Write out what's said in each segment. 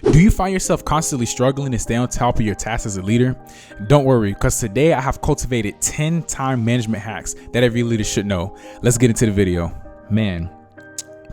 Do you find yourself constantly struggling to stay on top of your tasks as a leader? Don't worry, because today I have cultivated 10 time management hacks that every leader should know. Let's get into the video. Man,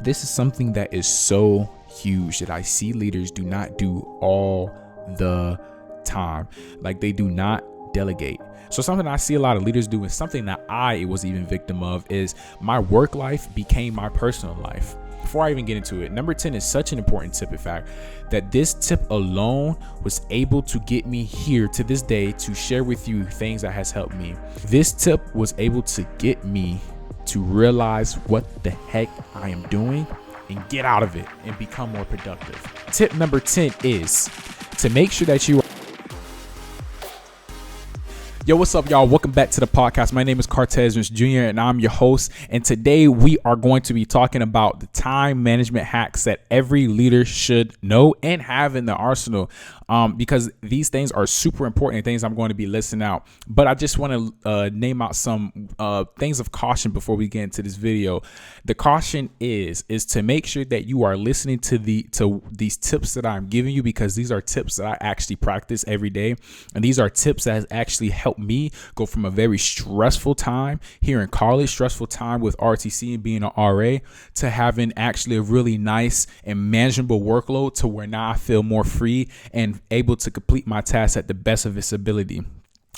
this is something that is so huge that I see leaders do not do all the time. Like, they do not delegate. So something I see a lot of leaders do, and something that I was even victim of, is my work life became my personal life. Before I even get into it, number 10 is such an important tip, in fact, that this tip alone was able to get me here to this day to share with you things that has helped me. This tip was able to get me to realize what the heck I am doing and get out of it and become more productive. Tip number 10 is to make sure that you are. Yo, what's up, y'all? Welcome back to the podcast. My name is Cortez Jr. and I'm your host. And today we are going to be talking about the time management hacks that every leader should know and have in the arsenal, because these things are super important things I'm going to be listing out. But I just want to name out some things of caution before we get into this video. The caution is to make sure that you are listening to these tips that I'm giving you, because these are tips that I actually practice every day, and these are tips that has actually helped me go from a very stressful time here in college, stressful time with RTC and being an RA, to having actually a really nice and manageable workload to where now I feel more free and able to complete my tasks at the best of its ability.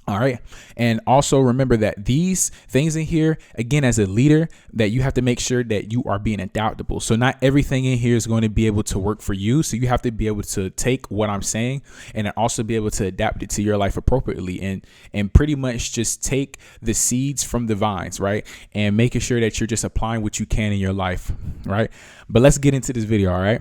All right. And also remember that these things in here, again, as a leader, that you have to make sure that you are being adaptable. So not everything in here is going to be able to work for you. So you have to be able to take what I'm saying and also be able to adapt it to your life appropriately, and pretty much just take the seeds from the vines, right? And making sure that you're just applying what you can in your life, right? But let's get into this video. All right.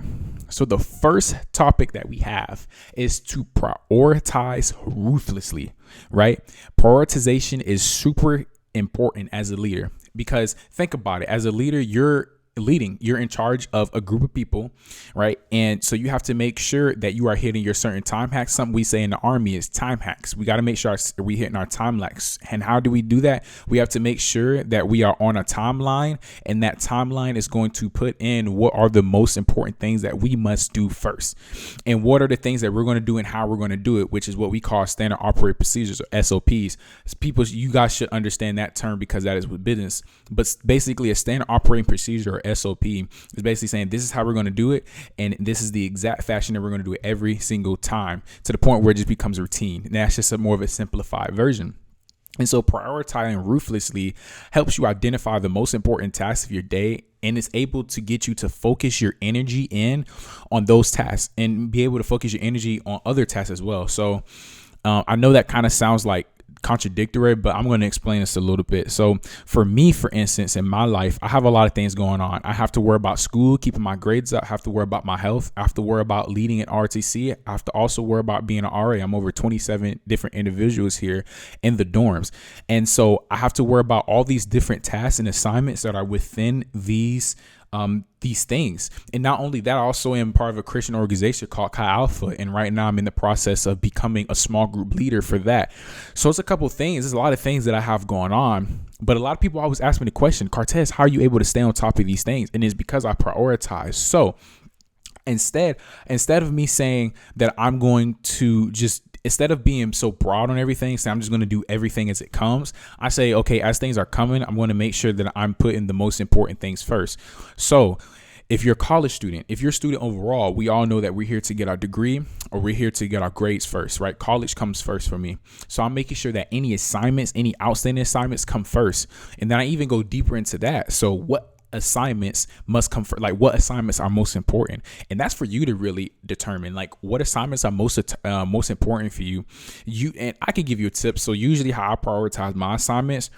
So the first topic that we have is to prioritize ruthlessly, right? Prioritization is super important as a leader, because think about it. As a leader, you're in charge of a group of people, right? And so you have to make sure that you are hitting your certain time hacks. Something we say in the Army is time hacks. We got to make sure we hitting our time hacks. And how do we do that? We have to make sure that we are on a timeline, and that timeline is going to put in what are the most important things that we must do first, and what are the things that we're going to do and how we're going to do it, which is what we call standard operating procedures, or SOPs. People, you guys should understand that term, because that is with business. But basically, a standard operating procedure, or SOP, is basically saying this is how we're going to do it, and this is the exact fashion that we're going to do it every single time, to the point where it just becomes routine. And that's just more of a simplified version. And so prioritizing ruthlessly helps you identify the most important tasks of your day, and it's able to get you to focus your energy in on those tasks and be able to focus your energy on other tasks as well. So I know that kind of sounds like contradictory, but I'm going to explain this a little bit. So for me, for instance, in my life, I have a lot of things going on. I have to worry about school, keeping my grades up. I have to worry about my health. I have to worry about leading at RTC. I have to also worry about being an RA. I'm over 27 different individuals here in the dorms. And so I have to worry about all these different tasks and assignments that are within these things. And not only that, I also am part of a Christian organization called Chi Alpha. And right now I'm in the process of becoming a small group leader for that. So it's a couple of things. There's a lot of things that I have going on. But a lot of people always ask me the question, Cortez, how are you able to stay on top of these things? And it's because I prioritize. So instead of me saying that I'm going to just, instead of being so broad on everything, so I'm just going to do everything as it comes, I say, okay, as things are coming, I'm going to make sure that I'm putting the most important things first. So if you're a college student, if you're a student overall, we all know that we're here to get our degree, or we're here to get our grades first, right? College comes first for me. So I'm making sure that any assignments, any outstanding assignments come first. And then I even go deeper into that. So what assignments must come first? Like, what assignments are most important? And that's for you to really determine, like, what assignments are most important for you. And I can give you a tip. So usually how I prioritize my assignments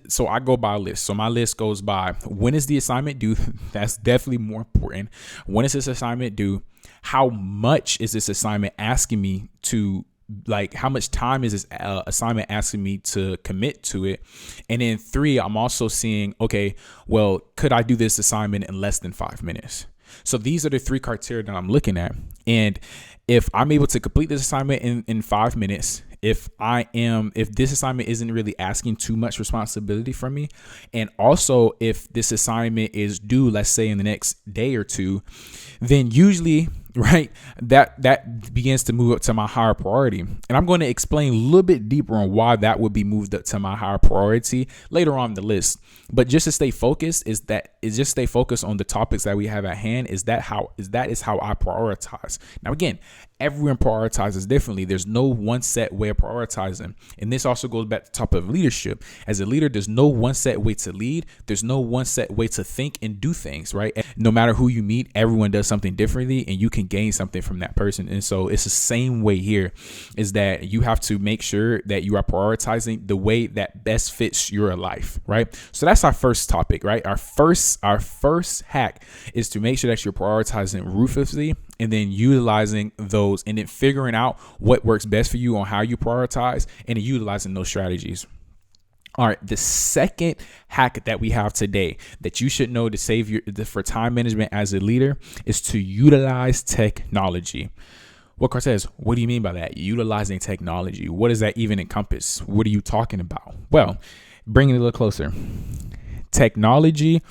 so I go by a list. So my list goes by, when is the assignment due? That's definitely more important. When is this assignment due? How much is this assignment asking me to, like, how much time is this assignment asking me to commit to it? And then 3, I'm also seeing, okay, well, could I do this assignment in less than 5 minutes? So these are the 3 criteria that I'm looking at. And if I'm able to complete this assignment in 5 minutes, if this assignment isn't really asking too much responsibility from me, and also if this assignment is due, let's say in the next day or two, then usually right? That begins to move up to my higher priority. And I'm going to explain a little bit deeper on why that would be moved up to my higher priority later on the list. But just to stay focused just stay focused on the topics that we have at hand. That is how I prioritize. Now, again, everyone prioritizes differently. There's no one set way of prioritizing. And this also goes back to the top of leadership. As a leader, there's no one set way to lead. There's no one set way to think and do things, right? And no matter who you meet, everyone does something differently and you can gain something from that person. And so it's the same way here, is that you have to make sure that you are prioritizing the way that best fits your life, right? So that's our first topic, right? Our first hack is to make sure that you're prioritizing ruthlessly, and then utilizing those and then figuring out what works best for you on how you prioritize and then utilizing those strategies. All right, the second hack that we have today that you should know to save for time management as a leader is to utilize technology. Well, Cortez, what do you mean by that? Utilizing technology. What does that even encompass? What are you talking about? Well, bring it a little closer. Technology,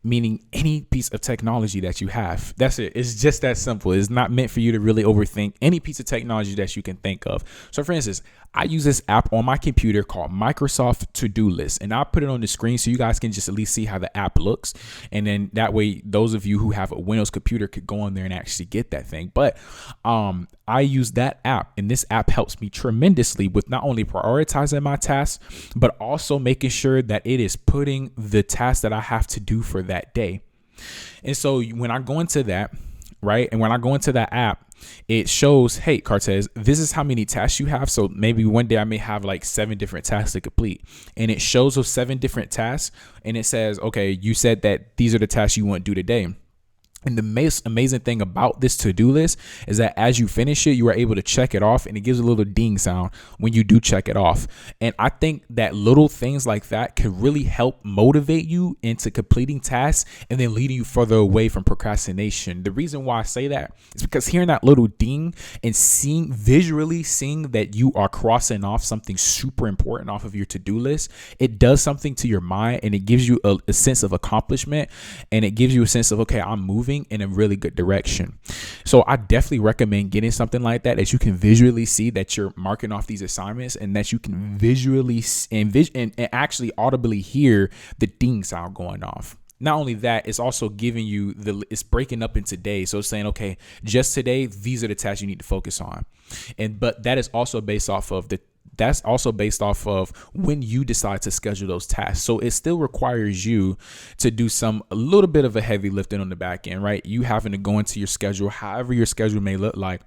meaning any piece of technology that you have. That's it. It's just that simple. It's not meant for you to really overthink any piece of technology that you can think of. So for instance, I use this app on my computer called Microsoft To-Do List, and I'll put it on the screen so you guys can just at least see how the app looks. And then that way, those of you who have a Windows computer could go on there and actually get that thing. But I use that app, and this app helps me tremendously with not only prioritizing my tasks, but also making sure that it is putting the tasks that I have to do for that day. And so when I go into that, right, and when I go into that app, it shows, hey, Cortez, this is how many tasks you have. So maybe one day I may have like 7 different tasks to complete, and it shows those 7 different tasks, and it says, okay, you said that these are the tasks you want to do today. And the most amazing thing about this to-do list is that as you finish it, you are able to check it off, and it gives a little ding sound when you do check it off. And I think that little things like that can really help motivate you into completing tasks and then leading you further away from procrastination. The reason why I say that is because hearing that little ding and visually seeing that you are crossing off something super important off of your to-do list, it does something to your mind, and it gives you a sense of accomplishment, and it gives you a sense of, okay, I'm moving in a really good direction. So I definitely recommend getting something like that you can visually see that you're marking off these assignments, and that you can visually and actually audibly hear the ding sound going off. Not only that, it's also giving you it's breaking up into days. So it's saying, okay, just today, these are the tasks you need to focus on. But that is also based off of when you decide to schedule those tasks. So it still requires you to do a little bit of a heavy lifting on the back end, right? You having to go into your schedule, however your schedule may look like,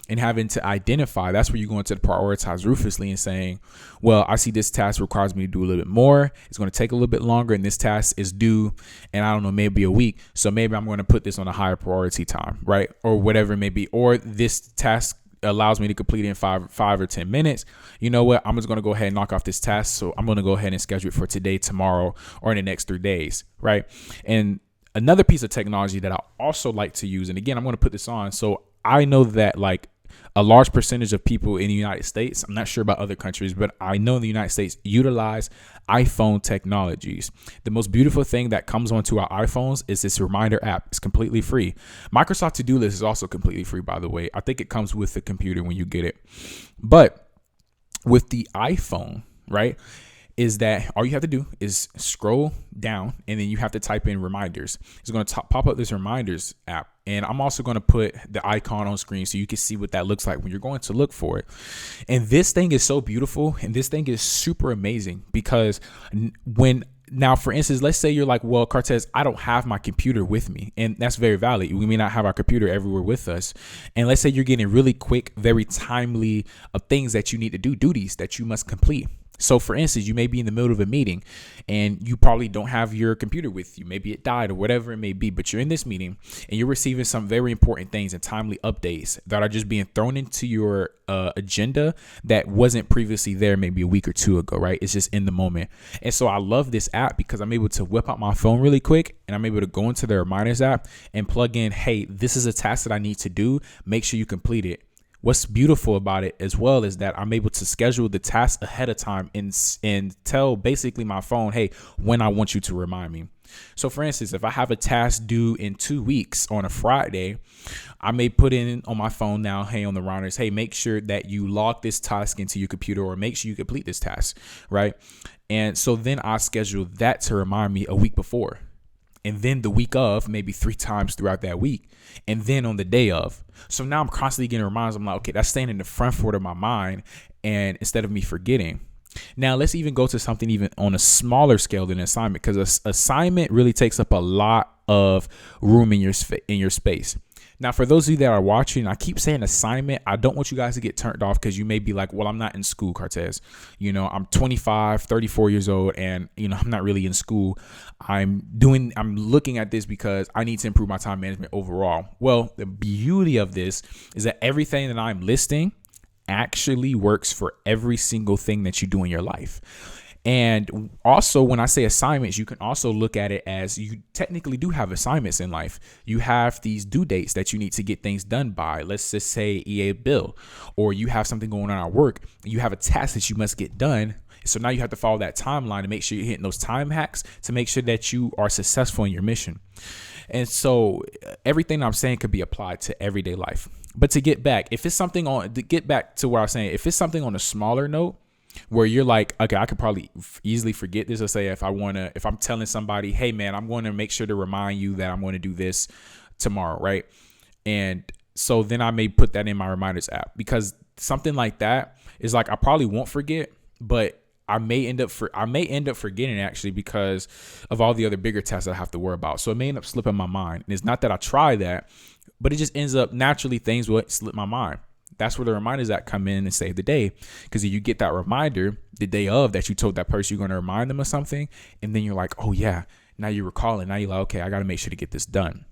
and having to identify. That's where you go into the prioritize ruthlessly and saying, well, I see this task requires me to do a little bit more. It's going to take a little bit longer, and this task is due, and I don't know, maybe a week. So maybe I'm going to put this on a higher priority time, right? Or whatever it may be. Or this task allows me to complete it in 5 or 10 minutes. You know what? I'm just going to go ahead and knock off this task. So I'm going to go ahead and schedule it for today, tomorrow, or in the next 3 days. Right. And another piece of technology that I also like to use, and again, I'm going to put this on. So I know that like a large percentage of people in the United States, I'm not sure about other countries, but I know in the United States utilize iPhone technologies. The most beautiful thing that comes onto our iPhones is this reminder app. It's completely free. Microsoft To-Do List is also completely free, by the way. I think it comes with the computer when you get it. But with the iPhone, right, is that all you have to do is scroll down, and then you have to type in reminders. It's going to pop up this reminders app. And I'm also going to put the icon on screen so you can see what that looks like when you're going to look for it. And this thing is so beautiful, and this thing is super amazing, because now, for instance, let's say you're like, well, Cortez, I don't have my computer with me. And that's very valid. We may not have our computer everywhere with us. And let's say you're getting really quick, very timely of things that you need to do, duties that you must complete. So for instance, you may be in the middle of a meeting and you probably don't have your computer with you. Maybe it died or whatever it may be, but you're in this meeting and you're receiving some very important things and timely updates that are just being thrown into your agenda that wasn't previously there maybe a week or two ago, right? It's just in the moment. And so I love this app because I'm able to whip out my phone really quick and I'm able to go into the reminders app and plug in, hey, this is a task that I need to do. Make sure you complete it. what's beautiful about it as well is that I'm able to schedule the task ahead of time and tell basically my phone, hey, when I want you to remind me. So for instance, if I have a task due in 2 weeks on a Friday, I may put in on my phone now, hey, on the routers, hey, make sure that you log this task into your computer or make sure you complete this task, right? And so then I schedule that to remind me a week before. And then the week of, maybe 3 times throughout that week. And then on the day of. So now I'm constantly getting reminders. I'm like, okay, that's staying in the front foot of my mind. And instead of me forgetting. Now, let's even go to something even on a smaller scale than an assignment, because assignment really takes up a lot of room in your space. Now, for those of you that are watching, I keep saying assignment. I don't want you guys to get turned off because you may be like, well, I'm not in school, Cortez. I'm 25, 34 years old, and, I'm not really in school. I'm looking at this because I need to improve my time management overall. Well, the beauty of this is that everything that I'm listing actually works for every single thing that you do in your life. And also, when I say assignments, you can also look at it as you technically do have assignments in life. You have these due dates that you need to get things done by. Let's just say EA bill, or you have something going on at work. You have a task that you must get done. So now you have to follow that timeline to make sure you're hitting those time hacks to make sure that you are successful in your mission. And so everything I'm saying could be applied to everyday life. But to get back to what I was saying, if it's something on a smaller note, where you're like, okay, I could probably easily forget this. Let's say if I'm telling somebody, hey man, I'm going to make sure to remind you that I'm going to do this tomorrow, right? And so then I may put that in my reminders app, because something like that is like, I probably won't forget, but I may end up forgetting actually because of all the other bigger tasks that I have to worry about. So it may end up slipping my mind. And it's not that I try that, but it just ends up naturally things will slip my mind. That's where the reminders that come in and save the day. Because if you get that reminder the day of that you told that person you're going to remind them of something, and then you're like, oh yeah, now you recall it. Now you're like, okay, I got to make sure to get this done.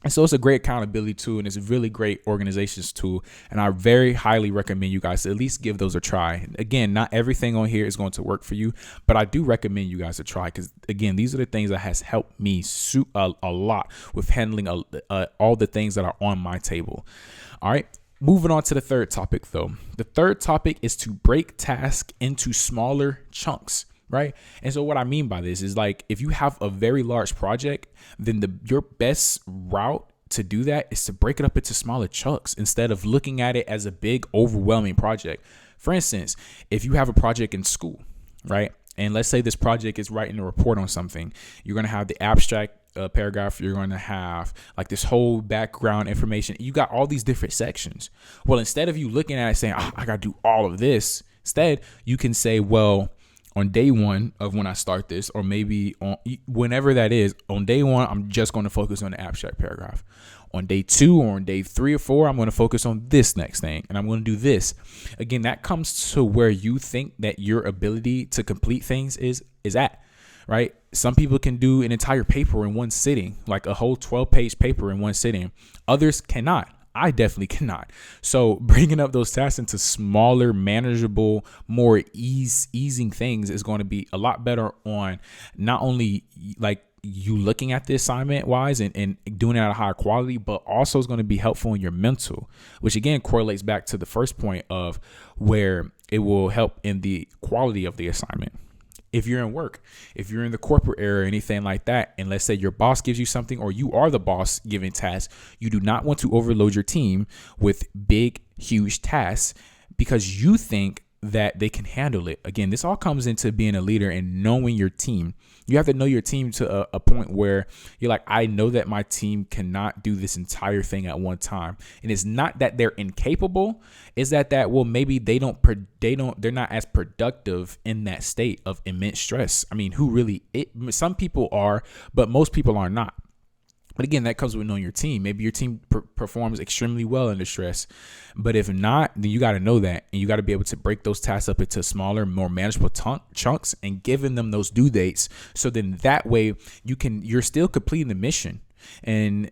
And so it's a great accountability tool, and it's a really great organizations tool. And I very highly recommend you guys to at least give those a try. Again, not everything on here is going to work for you, but I do recommend you guys to try, because again, these are the things that has helped me a lot with handling all the things that are on my table. All right. Moving on to the third topic, though. The third topic is to break tasks into smaller chunks, right? And so what I mean by this is, like, if you have a very large project, then your best route to do that is to break it up into smaller chunks instead of looking at it as a big, overwhelming project. For instance, if you have a project in school, right? And let's say this project is writing a report on something, you're going to have the abstract paragraph, you're going to have like this whole background information. You got all these different sections. Well, instead of you looking at it saying, I got to do all of this, instead you can say, well, on day one of when I start this, or maybe on whenever that is, on day one, I'm just going to focus on the abstract paragraph. On day 2 or on day 3 or 4, I'm going to focus on this next thing, and I'm going to do this. Again, that comes to where you think that your ability to complete things is at, right? Some people can do an entire paper in one sitting, like a whole 12-page paper in one sitting. Others cannot. I definitely cannot. So bringing up those tasks into smaller, manageable, more easing things is going to be a lot better on not only like you looking at the assignment wise and doing it at a higher quality, but also is going to be helpful in your mental, which again correlates back to the first point of where it will help in the quality of the assignment. If you're in work, if you're in the corporate area or anything like that, and let's say your boss gives you something, or you are the boss giving tasks, you do not want to overload your team with big, huge tasks because you think that they can handle it. Again, this all comes into being a leader and knowing your team. You have to know your team to a point where you're like, I know that my team cannot do this entire thing at one time. And it's not that they're incapable. It's that well, maybe they're not as productive in that state of immense stress. I mean, some people are, but most people are not. But again, that comes with knowing your team. Maybe your team performs extremely well under stress. But if not, then you got to know that. And you got to be able to break those tasks up into smaller, more manageable chunks and giving them those due dates. So then that way you're still completing the mission. And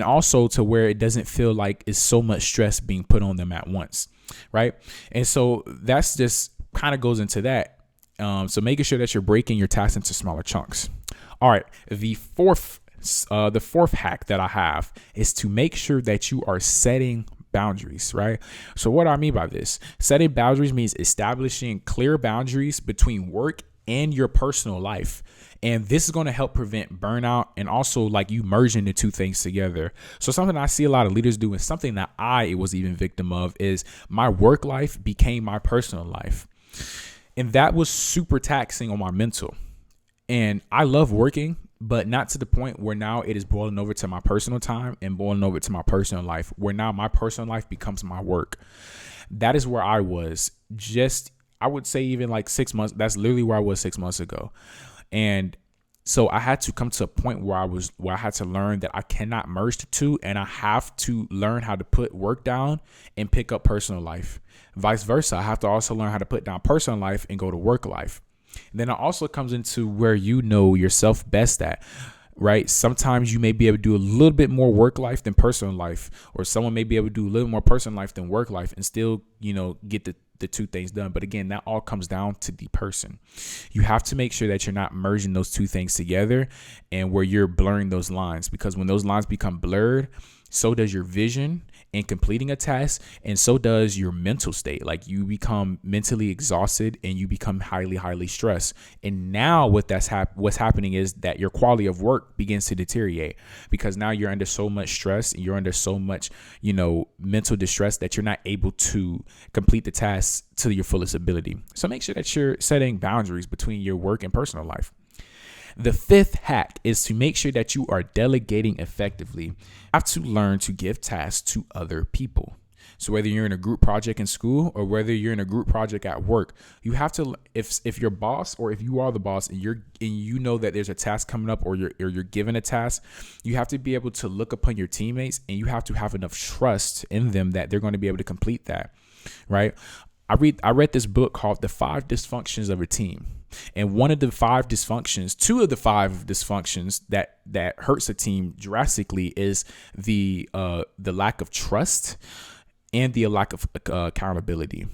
also to where it doesn't feel like it's so much stress being put on them at once. Right. And so that's just kind of goes into that. So making sure that you're breaking your tasks into smaller chunks. All right. The fourth hack that I have is to make sure that you are setting boundaries, right? So what do I mean by this? Setting boundaries means establishing clear boundaries between work and your personal life. And this is going to help prevent burnout and also like you merging the two things together. So something I see a lot of leaders do, and something that I was even victim of, is my work life became my personal life. And that was super taxing on my mental. And I love working, but not to the point where now it is boiling over to my personal time and boiling over to my personal life, where now my personal life becomes my work. That is where I was just, I would say even like 6 months. That's literally where I was 6 months ago. And so I had to come to a point where I had to learn that I cannot merge the two, and I have to learn how to put work down and pick up personal life. Vice versa. I have to also learn how to put down personal life and go to work life. And then it also comes into where you know yourself best at, right? Sometimes you may be able to do a little bit more work life than personal life, or someone may be able to do a little more personal life than work life and still, get the two things done. But again, that all comes down to the person. You have to make sure that you're not merging those two things together and where you're blurring those lines, because when those lines become blurred, so does your vision in completing a task, and so does your mental state. Like you become mentally exhausted and you become highly, highly stressed. And now what's happening is that your quality of work begins to deteriorate, because now you're under so much stress, you're under so much, mental distress that you're not able to complete the task to your fullest ability. So make sure that you're setting boundaries between your work and personal life. The fifth hack is to make sure that you are delegating effectively. You have to learn to give tasks to other people. So whether you're in a group project in school or whether you're in a group project at work, you have to, if your boss or if you are the boss and you know that there's a task coming up or you're given a task, you have to be able to look upon your teammates and you have to have enough trust in them that they're going to be able to complete that, right? I read this book called The 5 Dysfunctions of a Team. And two of the 5 dysfunctions that hurts a team drastically is the lack of trust and the lack of accountability.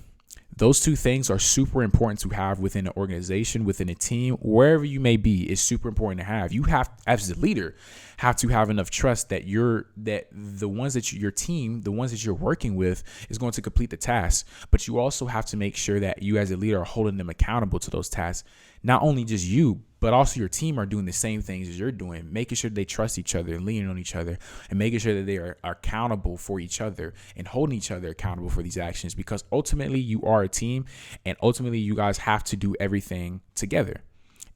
Those two things are super important to have within an organization, within a team, wherever you may be. It's super important to have. You have, as a leader, have to have enough trust that the ones that your team, the ones that you're working with, is going to complete the task. But you also have to make sure that you, as a leader, are holding them accountable to those tasks. Not only just you, but also your team are doing the same things as you're doing, making sure they trust each other and leaning on each other and making sure that they are accountable for each other and holding each other accountable for these actions, because ultimately you are a team and ultimately you guys have to do everything together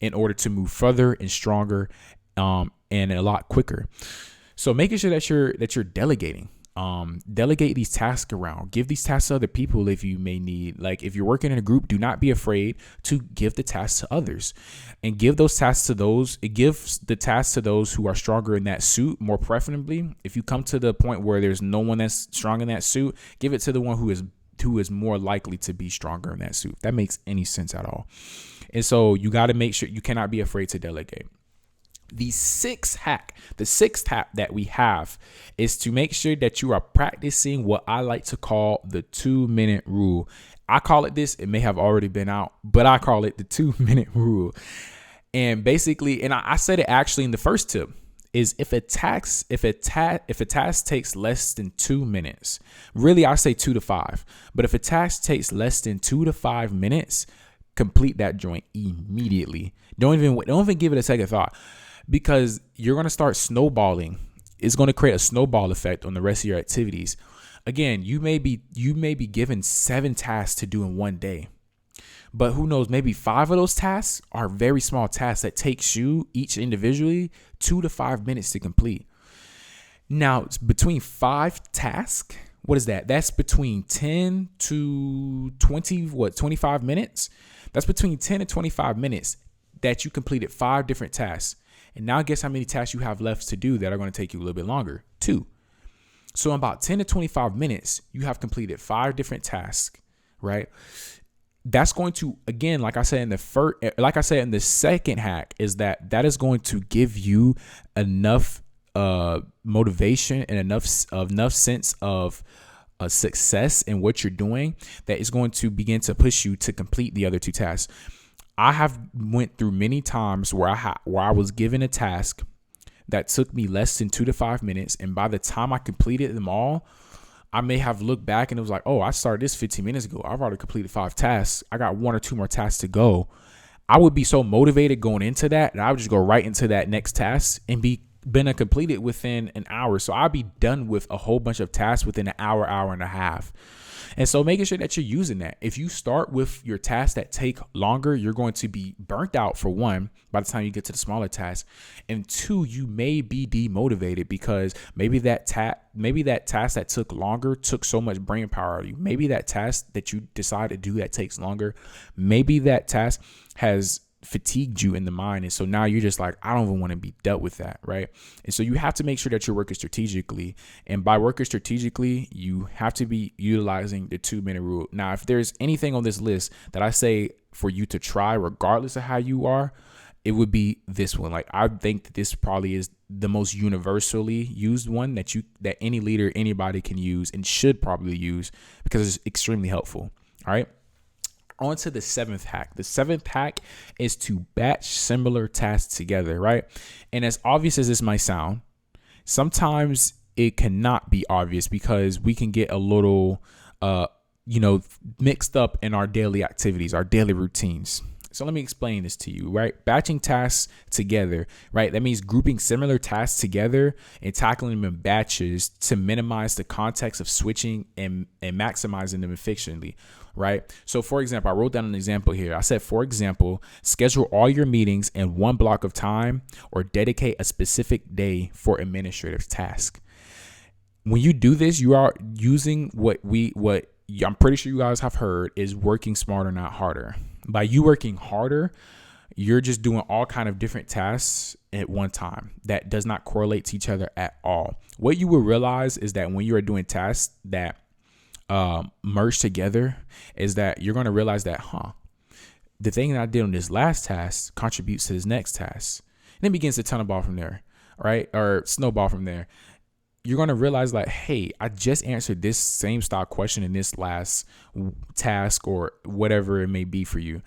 in order to move further and stronger and a lot quicker. So making sure that you're delegating. Delegate these tasks around. Give these tasks to other people if you may need. Like if you're working in a group, do not be afraid to give the tasks to others, and give those tasks to those. It gives the tasks to those who are stronger in that suit. More preferably, if you come to the point where there's no one that's strong in that suit, give it to the one who is more likely to be stronger in that suit. If that makes any sense at all. And so you got to make sure you cannot be afraid to delegate. The sixth hack that we have is to make sure that you are practicing what I like to call the 2-minute rule. I call it this. It may have already been out, but I call it the 2-minute rule. And basically, and I said it actually in the first tip, is if a task takes less than 2 minutes, really I say 2 to 5, but if a task takes less than 2 to 5 minutes, complete that joint immediately. Don't even give it a second thought. Because you're going to start snowballing. It's going to create a snowball effect on the rest of your activities. Again, you may be given 7 tasks to do in one day. But who knows, maybe 5 of those tasks are very small tasks that takes you each individually 2 to 5 minutes to complete. Now, it's between 5 tasks, what is that? That's between 10 to 25 minutes? That's between 10 and 25 minutes that you completed 5 different tasks. And now guess how many tasks you have left to do that are going to take you a little bit longer? 2. So in about 10 to 25 minutes, you have completed 5 different tasks, right? That's going to, again, like I said in the second hack, is that is going to give you enough motivation and enough sense of success in what you're doing that is going to begin to push you to complete the other 2 tasks. I have went through many times where I was given a task that took me less than 2 to 5 minutes, and by the time I completed them all, I may have looked back and it was like, oh, I started this 15 minutes ago. I've already completed 5 tasks. I got 1 or 2 more tasks to go. I would be so motivated going into that, and I would just go right into that next task and been completed within an hour. So I'll be done with a whole bunch of tasks within an hour, hour and a half. And so making sure that you're using that. If you start with your tasks that take longer, you're going to be burnt out, for one, by the time you get to the smaller tasks. And 2, you may be demotivated because maybe that task that took longer took so much brain power out of you. Maybe that task that you decide to do that takes longer, maybe that task has fatigued you in the mind. And so now you're just like, I don't even want to be dealt with that. Right. And so you have to make sure that you're working strategically. And by working strategically, you have to be utilizing the 2-minute rule. Now, if there's anything on this list that I say for you to try, regardless of how you are, it would be this one. Like, I think that this probably is the most universally used one that any leader, anybody can use and should probably use because it's extremely helpful. All right. On to the 7th hack. The 7th hack is to batch similar tasks together, right? And as obvious as this might sound, sometimes it cannot be obvious because we can get a little, mixed up in our daily activities, our daily routines. So let me explain this to you, right? Batching tasks together, right? That means grouping similar tasks together and tackling them in batches to minimize the context of switching and maximizing them efficiently, right? So for example, I wrote down an example here. I said, for example, schedule all your meetings in one block of time or dedicate a specific day for administrative tasks. When you do this, you are using what I'm pretty sure you guys have heard is working smarter, not harder. By you working harder, you're just doing all kind of different tasks at one time that does not correlate to each other at all. What you will realize is that when you are doing tasks that merge together is that you're going to realize that, the thing that I did on this last task contributes to this next task. And it begins to tunnel from there, right? Or snowball from there. You're going to realize like, hey, I just answered this same style question in this last task or whatever it may be for you.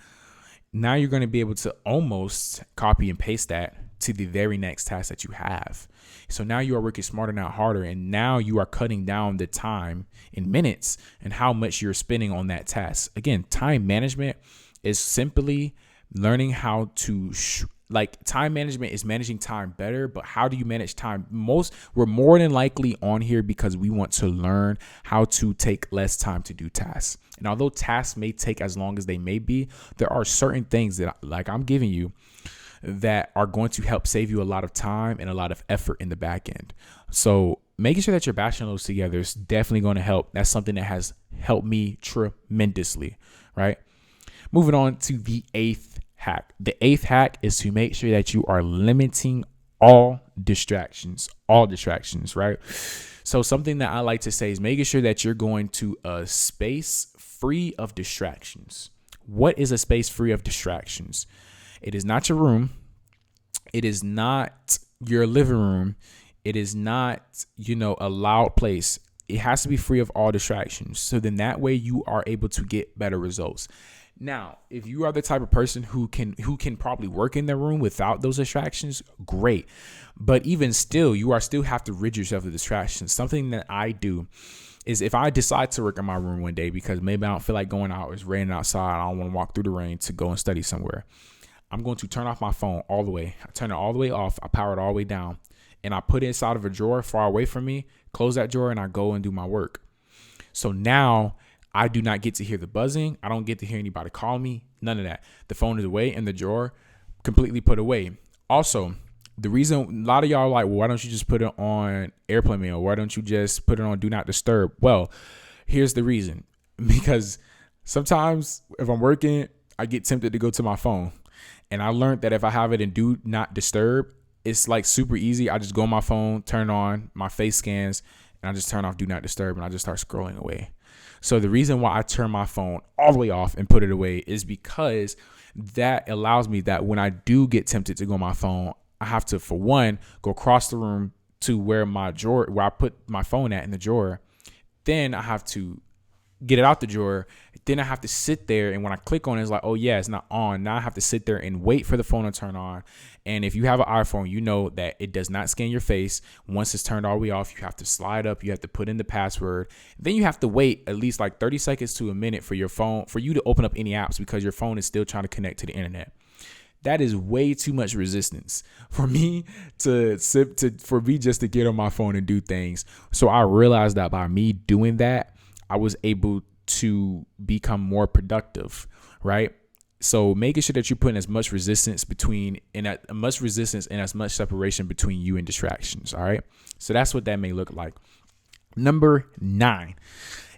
Now you're going to be able to almost copy and paste that to the very next task that you have. So now you are working smarter, not harder. And now you are cutting down the time in minutes and how much you're spending on that task. Again, time management is simply learning how to time management is managing time better, but how do you manage time? We're more than likely on here because we want to learn how to take less time to do tasks. And although tasks may take as long as they may be, there are certain things that like I'm giving you that are going to help save you a lot of time and a lot of effort in the back end. So making sure that you're batching those together is definitely going to help. That's something that has helped me tremendously, right? Moving on to the 8th hack. The 8th hack is to make sure that you are limiting all distractions, right? So something that I like to say is making sure that you're going to a space free of distractions. What is a space free of distractions? It is not your room. It is not your living room. It is not, a loud place. It has to be free of all distractions. So then that way you are able to get better results. Now, if you are the type of person who can probably work in their room without those distractions, great. But even still, you still have to rid yourself of distractions. Something that I do is if I decide to work in my room one day because maybe I don't feel like going out, it's raining outside, I don't want to walk through the rain to go and study somewhere, I'm going to turn off my phone all the way. I turn it all the way off. I power it all the way down. And I put it inside of a drawer far away from me, close that drawer, and I go and do my work. So now I do not get to hear the buzzing. I don't get to hear anybody call me. None of that. The phone is away in the drawer, completely put away. Also, the reason a lot of y'all are like, well, why don't you just put it on airplane mode? Why don't you just put it on do not disturb? Well, here's the reason. Because sometimes if I'm working, I get tempted to go to my phone. And I learned that if I have it in do not disturb, it's like super easy. I just go on my phone, turn on, my face scans, and I just turn off do not disturb and I just start scrolling away. So the reason why I turn my phone all the way off and put it away is because that allows me that when I do get tempted to go on my phone, I have to, for one, go across the room to where I put my phone at in the drawer. Then I have to get it out the drawer, then I have to sit there, and when I click on it, it's like, oh yeah, it's not on. Now I have to sit there and wait for the phone to turn on. And if you have an iPhone, you know that it does not scan your face. Once it's turned all the way off, you have to slide up, you have to put in the password. Then you have to wait at least like 30 seconds to a minute for you to open up any apps, because your phone is still trying to connect to the internet. That is way too much resistance for me just to get on my phone and do things. So I realized that by me doing that, I was able to become more productive, right? So making sure that you're putting as much resistance and as much separation between you and distractions. All right. So that's what that may look like. Number 9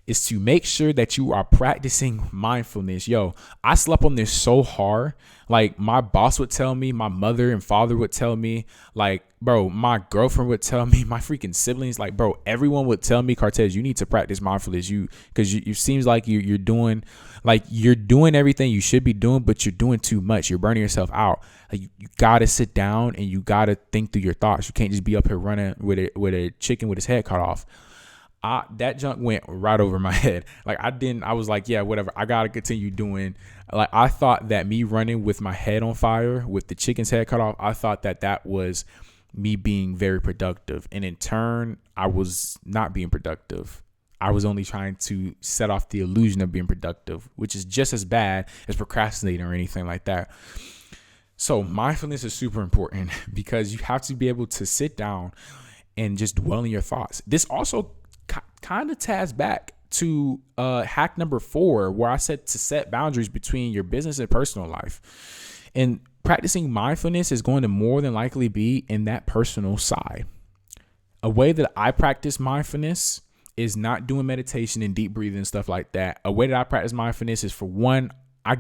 is to make sure that you are practicing mindfulness. Yo, I slept on this so hard. Like, my boss would tell me, my mother and father would tell me, like, bro, my girlfriend would tell me, my freaking siblings, like, bro, everyone would tell me, Cortez, you need to practice mindfulness. Because you seems like you're doing everything you should be doing, but you're doing too much. You're burning yourself out. Like, you gotta sit down and you gotta think through your thoughts. You can't just be up here running with a chicken with his head cut off. That junk went right over my head. I was like, yeah, whatever. I got to continue doing. Like, I thought that me running with my head on fire with the chicken's head cut off, I thought that was me being very productive. And in turn, I was not being productive. I was only trying to set off the illusion of being productive, which is just as bad as procrastinating or anything like that. So mindfulness is super important because you have to be able to sit down and just dwell in your thoughts. This also kind of ties back to hack number 4, where I said to set boundaries between your business and personal life. And practicing mindfulness is going to more than likely be in that personal side. A way that I practice mindfulness is not doing meditation and deep breathing and stuff like that. A way that I practice mindfulness is, for one, I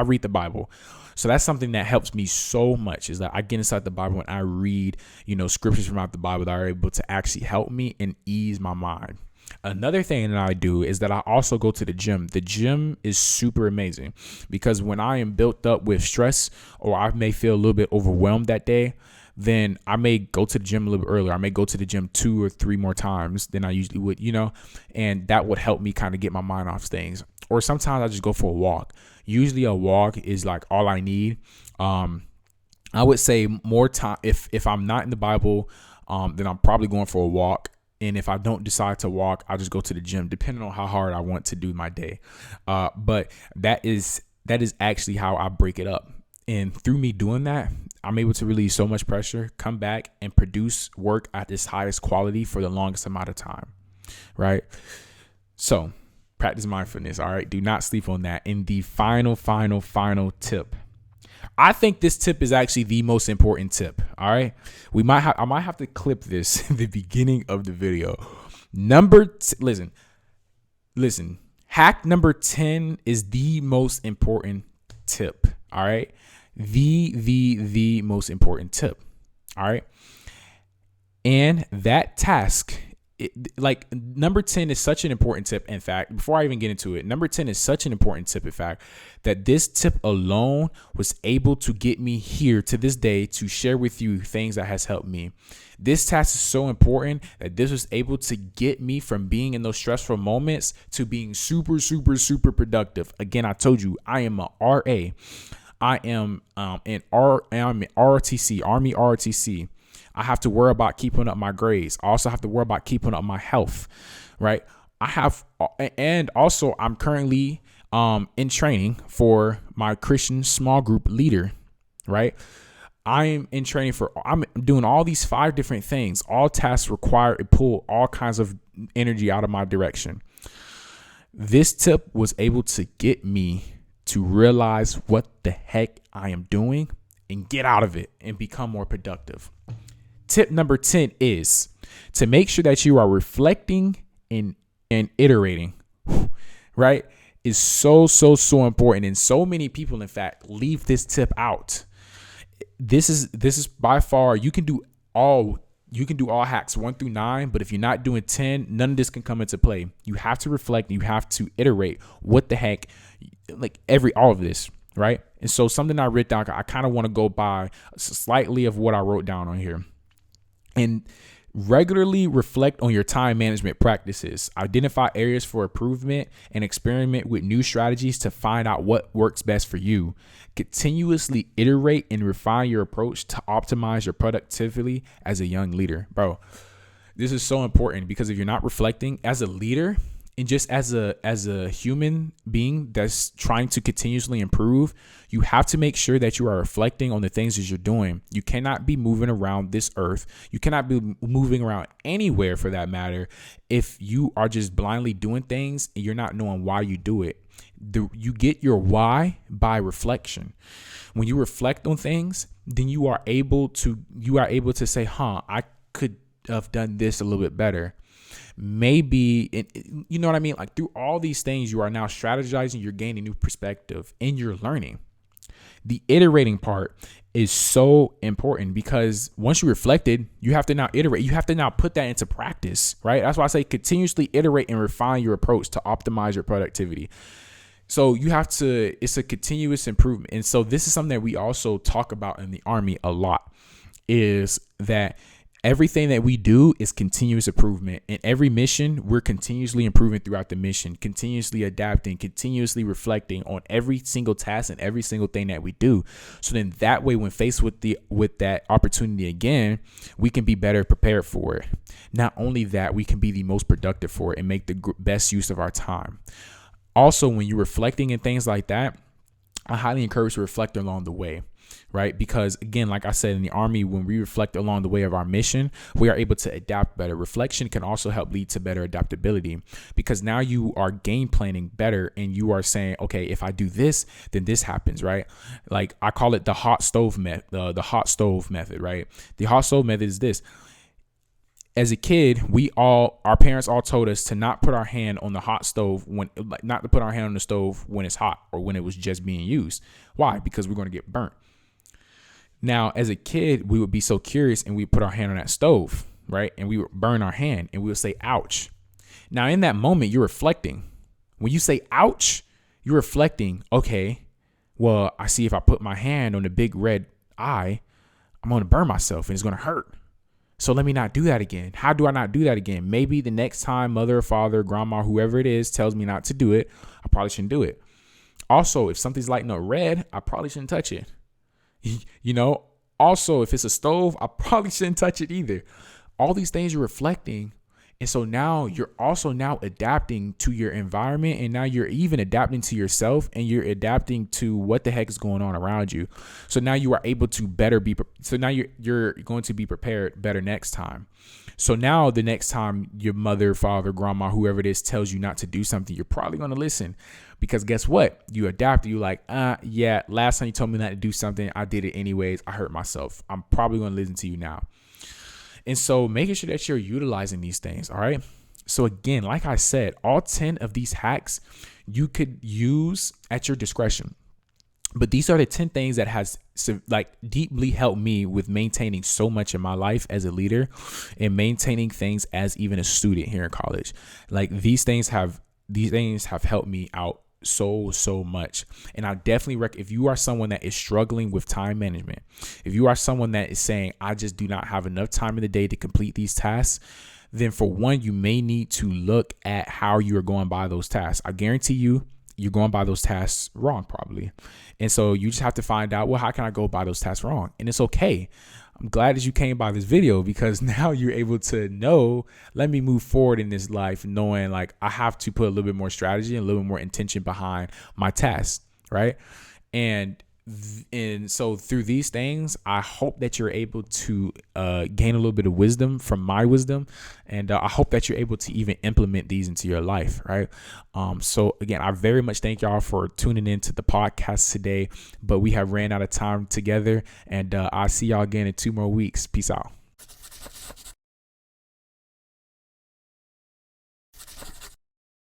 read the Bible. So that's something that helps me so much, is that I get inside the Bible and I read, scriptures from out the Bible that are able to actually help me and ease my mind. Another thing that I do is that I also go to the gym. The gym is super amazing because when I am built up with stress, or I may feel a little bit overwhelmed that day, then I may go to the gym a little bit earlier. I may go to the gym 2 or 3 more times than I usually would, and that would help me kind of get my mind off things. Or sometimes I just go for a walk. Usually a walk is like all I need. I would say more time. If I'm not in the Bible, then I'm probably going for a walk. And if I don't decide to walk, I'll just go to the gym, depending on how hard I want to do my day. But that is actually how I break it up. And through me doing that, I'm able to release so much pressure, come back and produce work at its highest quality for the longest amount of time. Right. So practice mindfulness. All right. Do not sleep on that. And the final tip. I think this tip is actually the most important tip. All right. I might have to clip this in the beginning of the video. Listen. Hack number 10 is the most important tip. All right. The most important tip. All right. And that task, number 10 is such an important tip. In fact, before I even get into it, number 10 is such an important tip, in fact, that this tip alone was able to get me here to this day to share with you things that has helped me. This task is so important that this was able to get me from being in those stressful moments to being super, super, super productive. Again, I told you I am a RA. I am an ROTC, Army ROTC. I have to worry about keeping up my grades. I also have to worry about keeping up my health, right? And also I'm currently in training for my Christian small group leader, right? I'm doing all these 5 different things. All tasks require to pull all kinds of energy out of my direction. This tip was able to get me to realize what the heck I am doing and get out of it and become more productive. Tip number 10 is to make sure that you are reflecting and iterating, right? Is so important. And so many people, in fact, leave this tip out. This is by far, you can do all hacks 1 through 9, but if you're not doing 10, none of this can come into play. You have to reflect, you have to iterate what the heck, all of this, right? And so something I wrote down, I kind of want to go by slightly of what I wrote down on here. And Regularly reflect on your time management practices. Identify areas for improvement and experiment with new strategies to find out what works best for you. Continuously iterate and refine your approach to optimize your productivity as a young leader. Bro, this is so important because if you're not reflecting as a leader and just as a human being that's trying to continuously improve, you have to make sure that you are reflecting on the things that you're doing. You cannot be moving around this earth. You cannot be moving around anywhere for that matter if you are just blindly doing things and you're not knowing why you do it. You get your why by reflection. When you reflect on things, then you are able to say, I could have done this a little bit better. Maybe, you know what I mean? Like through all these things, you are now strategizing, you're gaining new perspective and you're learning. The iterating part is so important because once you reflected, you have to now iterate. You have to now put that into practice, right? That's why I say continuously iterate and refine your approach to optimize your productivity. So it's a continuous improvement. And so this is something that we also talk about in the Army a lot, is that everything that we do is continuous improvement. In every mission, we're continuously improving throughout the mission, continuously adapting, continuously reflecting on every single task and every single thing that we do. So then that way, when faced with that opportunity again, we can be better prepared for it. Not only that, we can be the most productive for it and make the best use of our time. Also, when you're reflecting and things like that, I highly encourage you to reflect along the way. Right? Because again, like I said, in the Army, when we reflect along the way of our mission, we are able to adapt better. Reflection can also help lead to better adaptability because now you are game planning better and you are saying, okay, if I do this, then this happens, right? Like I call it the hot stove method, right? The hot stove method is this. As a kid, our parents all told us to not put our hand on the hot stove not to put our hand on the stove when it's hot or when it was just being used. Why? Because we're going to get burnt. Now, as a kid, we would be so curious and we put our hand on that stove, right? And we would burn our hand and we would say, ouch. Now, in that moment, you're reflecting. When you say, ouch, you're reflecting, okay, well, I see if I put my hand on the big red eye, I'm going to burn myself and it's going to hurt. So let me not do that again. How do I not do that again? Maybe the next time mother or father, grandma, whoever it is, tells me not to do it, I probably shouldn't do it. Also, if something's lighting up red, I probably shouldn't touch it. You know, also, if it's a stove, I probably shouldn't touch it either. All these things you're reflecting. And so now you're also now adapting to your environment. And now you're even adapting to yourself and you're adapting to what the heck is going on around you. So now you are able to you're going to be prepared better next time. So now the next time your mother, father, grandma, whoever it is tells you not to do something, you're probably going to listen because guess what? You adapt. You like, yeah, last time you told me not to do something, I did it anyways. I hurt myself. I'm probably going to listen to you now. And so making sure that you're utilizing these things. All right. So again, like I said, all 10 of these hacks you could use at your discretion. But these are the 10 things that has deeply helped me with maintaining so much in my life as a leader and maintaining things as even a student here in college. Like these things have helped me out so much. And I definitely if you are someone that is struggling with time management, if you are someone that is saying, I just do not have enough time in the day to complete these tasks, then for one, you may need to look at how you are going by those tasks. I guarantee you're going by those tasks wrong probably. And so you just have to find out, well, how can I go by those tasks wrong? And it's okay. I'm glad that you came by this video because now you're able to know, let me move forward in this life knowing like I have to put a little bit more strategy and a little bit more intention behind my tasks, right? And so through these things, I hope that you're able to gain a little bit of wisdom from my wisdom. And I hope that you're able to even implement these into your life. Right. So again, I very much thank y'all for tuning into the podcast today, but we have ran out of time together and I'll see y'all again in 2 more weeks. Peace out.